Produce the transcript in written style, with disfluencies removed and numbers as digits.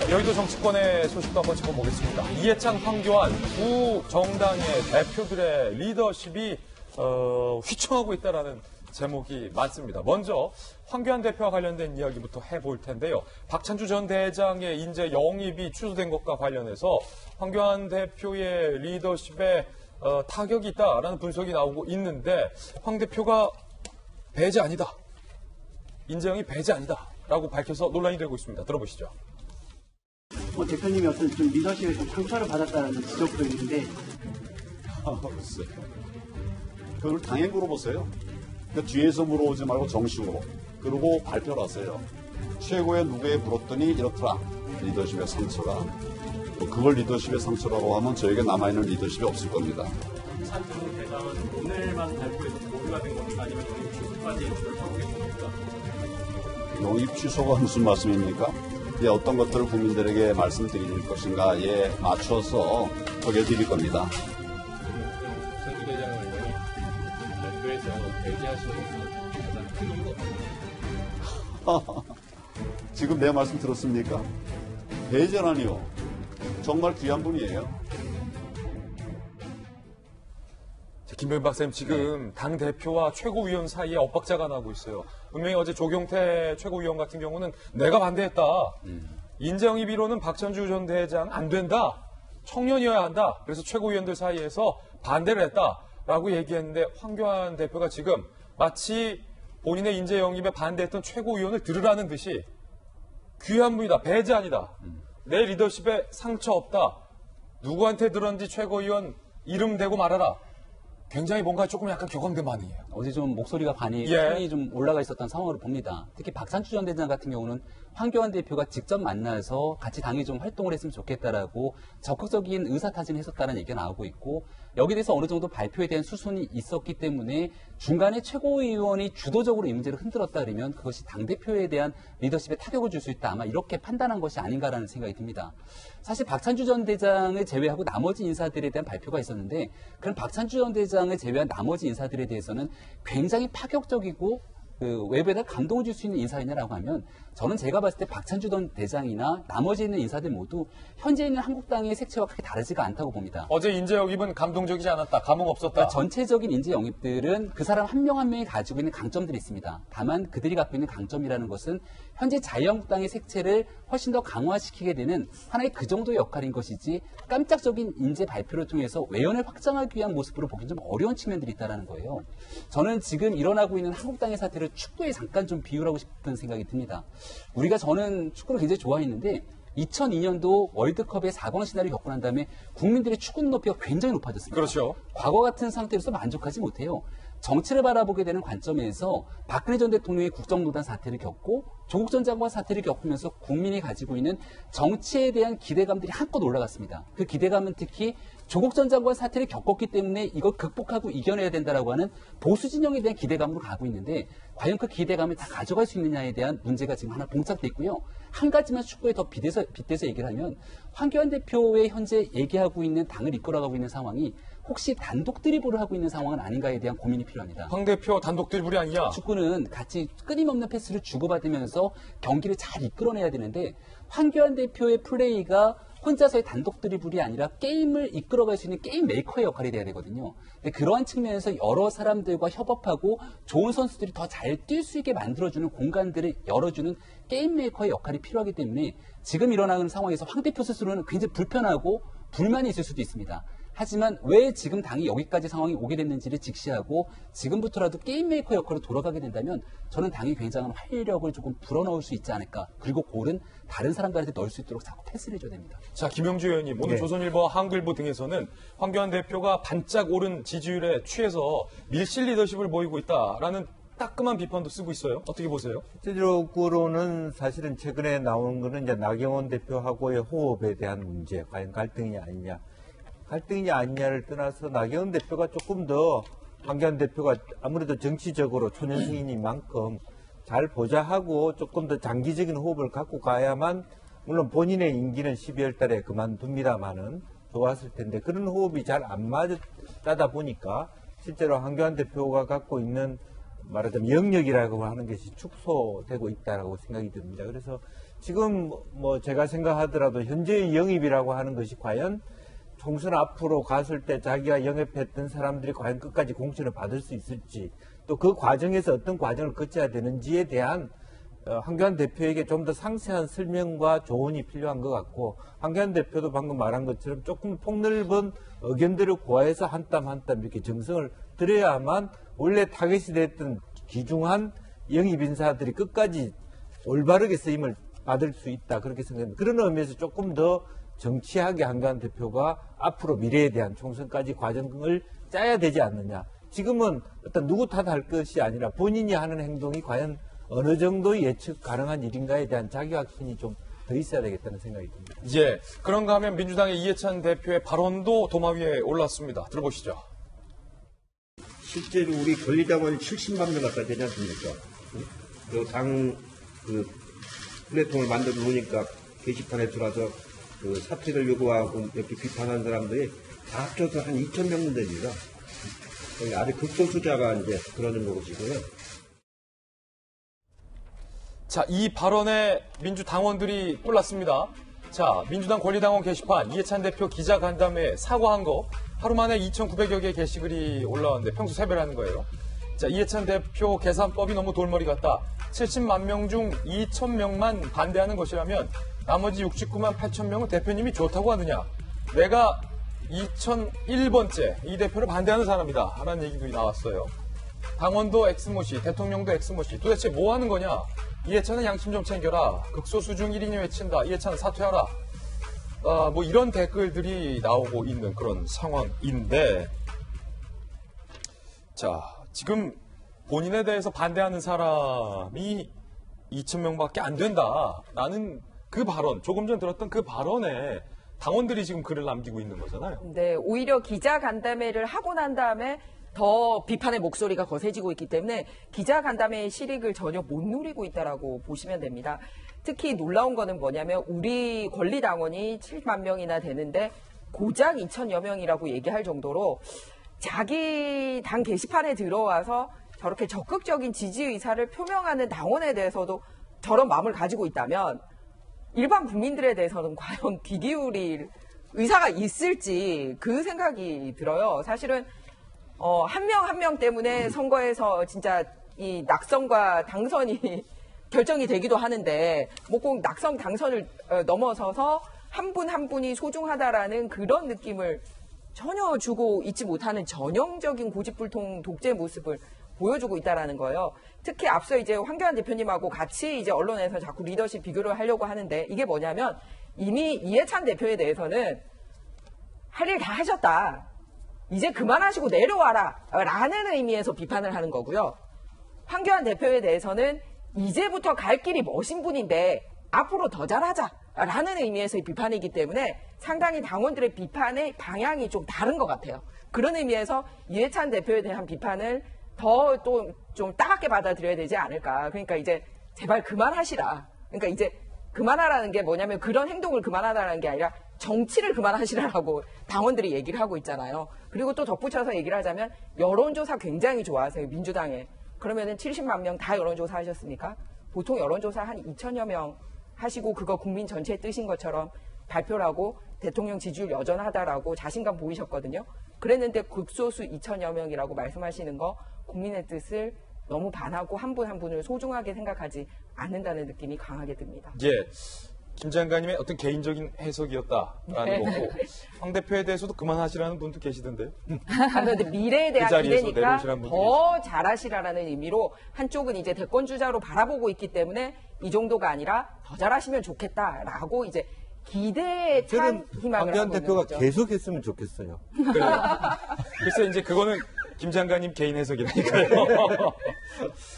여의도 정치권의 소식도 한번 짚어보겠습니다. 이해창, 황교안 두 정당의 대표들의 리더십이 휘청하고 있다라는 제목이 많습니다. 먼저 황교안 대표와 관련된 이야기부터 해볼 텐데요. 박찬주 전 대장의 인재 영입이 취소된 것과 관련해서 황교안 대표의 리더십에 타격이 있다라는 분석이 나오고 있는데 황 대표가 배제 아니다. 인재 영입 배제 아니다라고 밝혀서 논란이 되고 있습니다. 들어보시죠. 대표님이 어떤 좀 리더십에 좀 상처를 받았다는 지적도 있는데. 글쎄. 그걸 당연히 물어보세요. 그러니까 뒤에서 물어보지 말고 정식으로. 그리고 발표를 하세요. 최고의 누구에 물었더니 이렇더라. 리더십의 상처가. 그걸 리더십의 상처라고 하면 저에게 남아있는 리더십이 없을 겁니다. 박찬주 대장은 오늘만 발표해서 보류가 된 겁니까? 아니면 영입 취소까지 결정된 겁니까? 영입 취소가 무슨 말씀입니까? 어떤 것들을 국민들에게 말씀드릴 것인가에 맞춰서 소개해드릴 겁니다. 박찬주 대장을 발표해서 배제하시는 것은 가장 큰 이유가 지금 내 말씀 들었습니까? 배제라니요. 정말 귀한 분이에요. 김병민 박사님, 지금 당대표와 최고위원 사이에 엇박자가 나고 있어요. 분명히 어제 조경태 최고위원 같은 경우는 내가 반대했다. 인재영입1호는 박찬주 전 대장 안 된다. 청년이어야 한다. 그래서 최고위원들 사이에서 반대를 했다라고 얘기했는데 황교안 대표가 지금 마치 본인의 인재영입에 반대했던 최고위원을 들으라는 듯이 귀한 분이다. 배제 아니다. 내 리더십에 상처 없다. 누구한테 들었는지 최고위원 이름 대고 말하라. 굉장히 뭔가 조금 약간 격앙된 반응이에요. 어제 좀 목소리가 톤이 좀 올라가 있었던 상황으로 봅니다. 특히 박찬주 전 대장 같은 경우는 황교안 대표가 직접 만나서 같이 당에 좀 활동을 했으면 좋겠다라고 적극적인 의사타진을 했었다는 얘기가 나오고 있고, 여기에 대해서 어느 정도 발표에 대한 수순이 있었기 때문에 중간에 최고위원이 주도적으로 이 문제를 흔들었다 그러면 그것이 당대표에 대한 리더십에 타격을 줄 수 있다. 아마 이렇게 판단한 것이 아닌가라는 생각이 듭니다. 사실 박찬주 전 대장을 제외하고 나머지 인사들에 대한 발표가 있었는데, 그런 박찬주 전 대장을 제외한 나머지 인사들에 대해서는 굉장히 파격적이고 외부에다 감동을 줄 수 있는 인사이냐라고 하면, 저는 제가 봤을 때 박찬주 전 대장이나 나머지 있는 인사들 모두 현재 있는 한국당의 색채와 그렇게 다르지가 않다고 봅니다. 어제 인재 영입은 감동적이지 않았다. 감흥 없었다. 그러니까 전체적인 인재 영입들은 그 사람 한 명 한 명이 가지고 있는 강점들이 있습니다. 다만 그들이 갖고 있는 강점이라는 것은 현재 자유한국당의 색채를 훨씬 더 강화시키게 되는 하나의 그 정도의 역할인 것이지, 깜짝적인 인재 발표를 통해서 외연을 확장하기 위한 모습으로 보기는 좀 어려운 측면들이 있다는 거예요. 저는 지금 일어나고 있는 한국당의 사태를 축구에 잠깐 좀 비유하고 싶은 생각이 듭니다. 저는 축구를 굉장히 좋아했는데 2002년도 월드컵의 4강 시나리오를 겪고 난 다음에 국민들의 축구 눈높이가 굉장히 높아졌습니다. 그렇죠. 과거 같은 상태로서 만족하지 못해요. 정치를 바라보게 되는 관점에서 박근혜 전 대통령이 국정농단 사태를 겪고 조국 전 장관 사태를 겪으면서 국민이 가지고 있는 정치에 대한 기대감들이 한껏 올라갔습니다. 그 기대감은 특히 조국 전 장관 사태를 겪었기 때문에 이걸 극복하고 이겨내야 된다라고 하는 보수 진영에 대한 기대감으로 가고 있는데, 과연 그 기대감을 다 가져갈 수 있느냐에 대한 문제가 지금 하나 봉착돼 있고요. 한 가지만 축구에 더 빗대서 얘기를 하면, 황교안 대표의 현재 얘기하고 있는 당을 이끌어가고 있는 상황이 혹시 단독 드리블을 하고 있는 상황은 아닌가에 대한 고민이 필요합니다. 황 대표 단독 드리블이 아니냐? 축구는 같이 끊임없는 패스를 주고받으면서 경기를 잘 이끌어내야 되는데, 황교안 대표의 플레이가 혼자서의 단독 드리블이 아니라 게임을 이끌어갈 수 있는 게임 메이커의 역할이 돼야 되거든요. 근데 그러한 측면에서 여러 사람들과 협업하고 좋은 선수들이 더 잘 뛸 수 있게 만들어주는 공간들을 열어주는 게임 메이커의 역할이 필요하기 때문에 지금 일어나는 상황에서 황 대표 스스로는 굉장히 불편하고 불만이 있을 수도 있습니다. 하지만 왜 지금 당이 여기까지 상황이 오게 됐는지를 직시하고 지금부터라도 게임 메이커 역할로 돌아가게 된다면 저는 당이 굉장한 활력을 조금 불어넣을 수 있지 않을까. 그리고 골은 다른 사람들한테 넣을 수 있도록 자꾸 패스를 해줘야 됩니다. 자, 김영주 의원님, 오늘 조선일보와 한글보 등에서는 황교안 대표가 반짝 오른 지지율에 취해서 밀실 리더십을 보이고 있다라는 따끔한 비판도 쓰고 있어요. 어떻게 보세요? 실질적으로는 사실은 최근에 나온 거는 이제 나경원 대표하고의 호흡에 대한 문제, 과연 갈등이냐 아니냐. 갈등이냐 아니냐를 떠나서 나경원 대표가 조금 더 황교안 대표가 아무래도 정치적으로 초년생이니만큼 잘 보좌하고 조금 더 장기적인 호흡을 갖고 가야만, 물론 본인의 임기는 12월 달에 그만둡니다마는 좋았을 텐데, 그런 호흡이 잘 안 맞다 보니까 실제로 황교안 대표가 갖고 있는 말하자면 영역이라고 하는 것이 축소되고 있다고 생각이 듭니다. 그래서 지금 뭐 제가 생각하더라도 현재의 영입이라고 하는 것이 과연 총선 앞으로 갔을 때 자기가 영입했던 사람들이 과연 끝까지 공천을 받을 수 있을지, 또 그 과정에서 어떤 과정을 거쳐야 되는지에 대한 황교안 대표에게 좀 더 상세한 설명과 조언이 필요한 것 같고, 황교안 대표도 방금 말한 것처럼 조금 폭넓은 의견들을 고려해서 한 땀 한 땀 이렇게 정성을 들여야만 원래 타겟이 됐던 귀중한 영입 인사들이 끝까지 올바르게 쓰임을 받을 수 있다, 그렇게 생각합니다. 그런 의미에서 조금 더 정치하게 황교안 대표가 앞으로 미래에 대한 총선까지 과정을 짜야 되지 않느냐. 지금은 어떤 누구 탓할 것이 아니라 본인이 하는 행동이 과연 어느 정도 예측 가능한 일인가에 대한 자기 확신이 좀 더 있어야 되겠다는 생각이 듭니다. 예, 그런가 하면 민주당의 이해찬 대표의 발언도 도마 위에 올랐습니다. 들어보시죠. 실제로 우리 권리당원이 70만 명 가까이 되지 않습니까? 그 플랫폼을 만들어 놓으니까 게시판에 들어와서 그 사퇴를 요구하고 이렇게 비판한 사람들이 다 합쳐서 한 2,000명 됩니다. 아주 극소수자가 이제 그러는 것이고요. 자, 이 발언에 민주당원들이 뿔났습니다. 자, 민주당 권리당원 게시판 이해찬 대표 기자간담회 사과한 거 하루 만에 2,900여 개의 게시글이 올라왔는데 평소 세배라는 거예요. 자, 이해찬 대표 계산법이 너무 돌머리 같다. 70만 명 중 2,000명만 반대하는 것이라면 나머지 69만 8천 명은 대표님이 좋다고 하느냐. 내가 2001번째 이 대표를 반대하는 사람이다 라는 얘기도 나왔어요. 당원도 엑스모시, 대통령도 엑스모시. 도대체 뭐 하는 거냐. 이해찬은 양심 좀 챙겨라. 극소수 중 1인이 외친다. 이해찬은 사퇴하라. 뭐 이런 댓글들이 나오고 있는 그런 상황인데, 자, 지금 본인에 대해서 반대하는 사람이 2,000명밖에 안 된다. 라는 그 발언, 조금 전 들었던 그 발언에 당원들이 지금 글을 남기고 있는 거잖아요. 네, 오히려 기자간담회를 하고 난 다음에 더 비판의 목소리가 거세지고 있기 때문에 기자간담회의 실익을 전혀 못 누리고 있다라고 보시면 됩니다. 특히 놀라운 거는 뭐냐면 우리 권리당원이 7만 명이나 되는데 고작 2,000여 명이라고 얘기할 정도로 자기 당 게시판에 들어와서 저렇게 적극적인 지지 의사를 표명하는 당원에 대해서도 저런 마음을 가지고 있다면 일반 국민들에 대해서는 과연 귀 기울일 의사가 있을지 그 생각이 들어요. 사실은 한 명 한 명 때문에 선거에서 진짜 이 낙선과 당선이 결정이 되기도 하는데 뭐 꼭 낙선 당선을 넘어서서 한 분 한 분이 소중하다라는 그런 느낌을 전혀 주고 있지 못하는 전형적인 고집불통 독재 모습을 보여주고 있다라는 거예요. 특히 앞서 이제 황교안 대표님하고 같이 이제 언론에서 자꾸 리더십 비교를 하려고 하는데 이게 뭐냐면 이미 이해찬 대표에 대해서는 할 일 다 하셨다. 이제 그만하시고 내려와라 라는 의미에서 비판을 하는 거고요. 황교안 대표에 대해서는 이제부터 갈 길이 머신 분인데 앞으로 더 잘하자 라는 의미에서의 비판이기 때문에 상당히 당원들의 비판의 방향이 좀 다른 것 같아요. 그런 의미에서 이해찬 대표에 대한 비판을 더 또 좀 따갑게 받아들여야 되지 않을까. 그러니까 이제 제발 그만하시라. 그러니까 이제 그만하라는 게 뭐냐면 그런 행동을 그만하라는 게 아니라 정치를 그만하시라고 당원들이 얘기를 하고 있잖아요. 그리고 또 덧붙여서 얘기를 하자면 여론조사 굉장히 좋아하세요. 민주당에. 그러면은 70만 명 다 여론조사 하셨습니까? 보통 여론조사 한 2,000여 명 하시고 그거 국민 전체의 뜻인 것처럼 발표를 하고 대통령 지지율 여전하다라고 자신감 보이셨거든요. 그랬는데 극소수 2,000여 명이라고 말씀하시는 거 국민의 뜻을 너무 반하고 한 분 한 분을 소중하게 생각하지 않는다는 느낌이 강하게 듭니다. 예. 김 장관님의 어떤 개인적인 해석이었다라는 거고 황 대표에 대해서도 그만하시라는 분도 계시던데요. 그런데 미래에 대한 그 자리에서 기대니까 내려오시라는 분도 더 잘하시라는 의미로 한쪽은 이제 대권주자로 바라보고 있기 때문에 이 정도가 아니라 더 잘하시면 좋겠다라고 이제 기대에 찬 희망을 황교안 하고 있는 대표가 거죠. 계속했으면 좋겠어요. 글쎄 이제 그거는 김 장관님 개인 해석이라니까요.